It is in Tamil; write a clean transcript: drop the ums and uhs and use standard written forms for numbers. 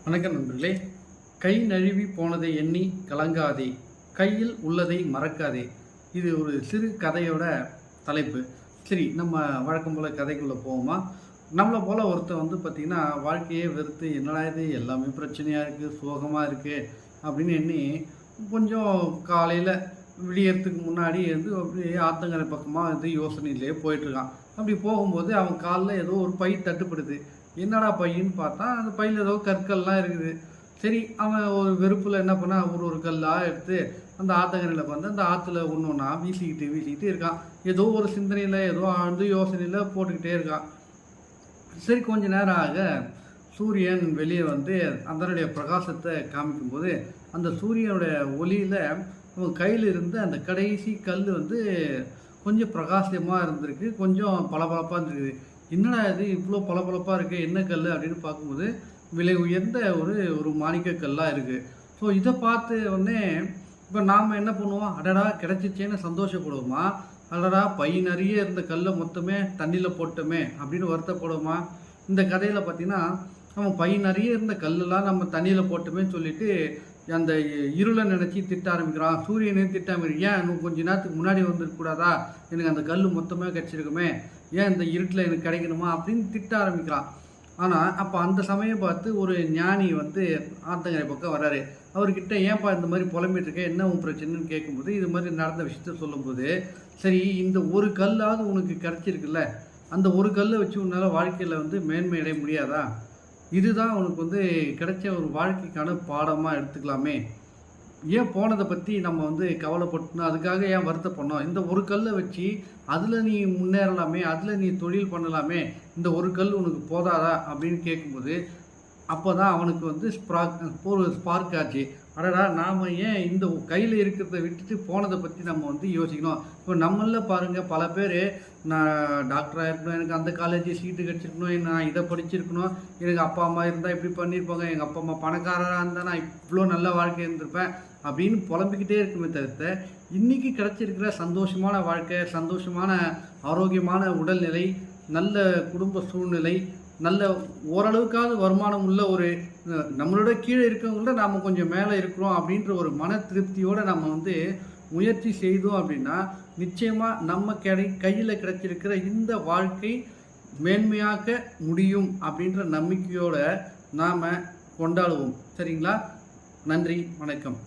வணக்கம் நண்பர்களே. கை நழுவி போனதை எண்ணி கலங்காதே, கையில் உள்ளதை மறக்காதே. இது ஒரு சிறு கதையோட தலைப்பு. சரி, நம்ம வழக்கம் போல் கதைக்குள்ளே போவோமா? நம்மளை போல் ஒருத்தர் பார்த்திங்கன்னா வாழ்க்கையே வெறுத்து என்னடா இது எல்லாமே பிரச்சனையாக இருக்குது, சோகமாக இருக்குது அப்படின்னு எண்ணி கொஞ்சம் காலையில் விடியறதுக்கு முன்னாடி அப்படியே ஆத்தங்கரை பக்கமாக யோசனையிலே போயிட்டுருக்கான். அப்படி போகும்போது அவன் காலில் ஏதோ ஒரு பை தட்டுப்படுது. என்னடா பையன்னு பார்த்தா அந்த பையில் ஏதோ கற்கள்லாம் இருக்குது. சரி, அவன் ஒரு வெறுப்பில் என்ன பண்ணா ஒரு கல்லாக எடுத்து அந்த ஆத்தங்கரையில் அந்த ஆற்றுல ஒன்று ஒன்றா வீசிக்கிட்டு இருக்கான். ஏதோ ஒரு சிந்தனையில் ஏதோ யோசனையில் போட்டுக்கிட்டே இருக்கான். சரி, கொஞ்ச நேரம் ஆக சூரியன் வெளியே அதனுடைய பிரகாசத்தை காமிக்கும்போது அந்த சூரியனுடைய ஒளியில் அவன் கையில் இருந்து அந்த கடைசி கல் கொஞ்சம் பிரகாசமாக இருந்திருக்கு, கொஞ்சம் பளபளப்பாக இருந்திருக்குது. என்னடா இது இவ்வளோ பளபளப்பாக இருக்குது, என்ன கல் அப்படின்னு பார்க்கும்போது விலை உயர்ந்த ஒரு மாணிக்க கல்லாக இருக்குது. ஸோ இதை பார்த்து உடனே இப்போ நாம் என்ன பண்ணுவோம்? அடடா கிடச்சிச்சேன்னு சந்தோஷப்படுவோமா? அடடா பை நிறைய இருந்த கல்லை மொத்தமே தண்ணியில் போட்டோமே அப்படின்னு வருத்தப்படுவோமா? இந்த கதையில் பார்த்திங்கன்னா அவன் பை நிறைய இருந்த கல்லெல்லாம் நம்ம தண்ணியில் போட்டோமே சொல்லிட்டு அந்த இருளை நினச்சி திட்ட ஆரம்பிக்கிறான். சூரியனையும் திட்ட ஆரம்பிக்கிறான். ஏன் இன்னும் கொஞ்ச நேரத்துக்கு முன்னாடி வந்துருக்கூடாதா? எனக்கு அந்த கல் மொத்தமாக கிடச்சிருக்குமே, ஏன் இந்த இருட்டில் எனக்கு கிடைக்கணுமா அப்படின்னு திட்ட ஆரம்பிக்கிறான். ஆனால் அப்போ அந்த சமயம் பார்த்து ஒரு ஞானி ஆத்தங்கரை பக்கம் வர்றாரு. அவர்கிட்ட ஏன்பா இந்த மாதிரி புலம்பிட்டு இருக்கேன், என்ன உன் பிரச்சனைன்னு கேட்கும்போது இது மாதிரி நடந்த விஷயத்த சொல்லும்போது, சரி இந்த ஒரு கல்லாவது உனக்கு கிடச்சிருக்குல்ல, அந்த ஒரு கல்லை வச்சு உன்னால் வாழ்க்கையில் மேன்மை அடைய முடியாதா? இதுதான் உனக்கு கிடைச்ச ஒரு வாழ்க்கைக்கான பாடமாக எடுத்துக்கலாமே. ஏன் போனதை பற்றி நம்ம கவலைப்பட்டணும், அதுக்காக ஏன் வருத்தப்படணும்? இந்த ஒரு கல்லை வச்சு அதில் நீ முன்னேறலாமே, அதில் நீ தொழில் பண்ணலாமே, இந்த ஒரு கல் உனக்கு போதாதா அப்படின்னு கேட்கும்போது அப்போ தான் அவனுக்கு ஒரு ஸ்பார்க் ஆச்சு. அடடா, நாம் ஏன் இந்த கையில் இருக்கிறத விட்டுட்டு போனதை பற்றி நம்ம யோசிக்கணும். இப்போ நம்மளில் பாருங்கள், பல பேர் நான் டாக்டராக இருக்கணும், எனக்கு அந்த காலேஜ் சீட்டு கிடச்சிருக்கணும், நான் இதை படிச்சிருக்கணும், எனக்கு அப்பா அம்மா இருந்தால் இப்படி பண்ணியிருப்பாங்க, எங்கள் அப்பா அம்மா பணக்காரராக இருந்தால் நான் இவ்வளோ நல்ல வாழ்க்கை இருந்திருப்பேன் அப்படின்னு புலம்பிக்கிட்டே இருக்குமே தவிர்த்து இன்றைக்கி கிடச்சிருக்கிற சந்தோஷமான வாழ்க்கை, சந்தோஷமான ஆரோக்கியமான உடல்நிலை, நல்ல குடும்ப சூழ்நிலை, நல்ல ஓரளவுக்காவது வருமானம் உள்ள ஒரு நம்மளோட கீழே இருக்கவங்கள நாம் கொஞ்சம் மேலே இருக்கிறோம் அப்படின்ற ஒரு மன திருப்தியோடு நம்ம முயற்சி செய்தோம் அப்படின்னா நிச்சயமாக நம்ம கையில் கிடைச்சிருக்கிற இந்த வாழ்க்கை மேன்மையாக்க முடியும் அப்படின்ற நம்பிக்கையோடு நாம் கொண்டாடுவோம். சரிங்களா? நன்றி, வணக்கம்.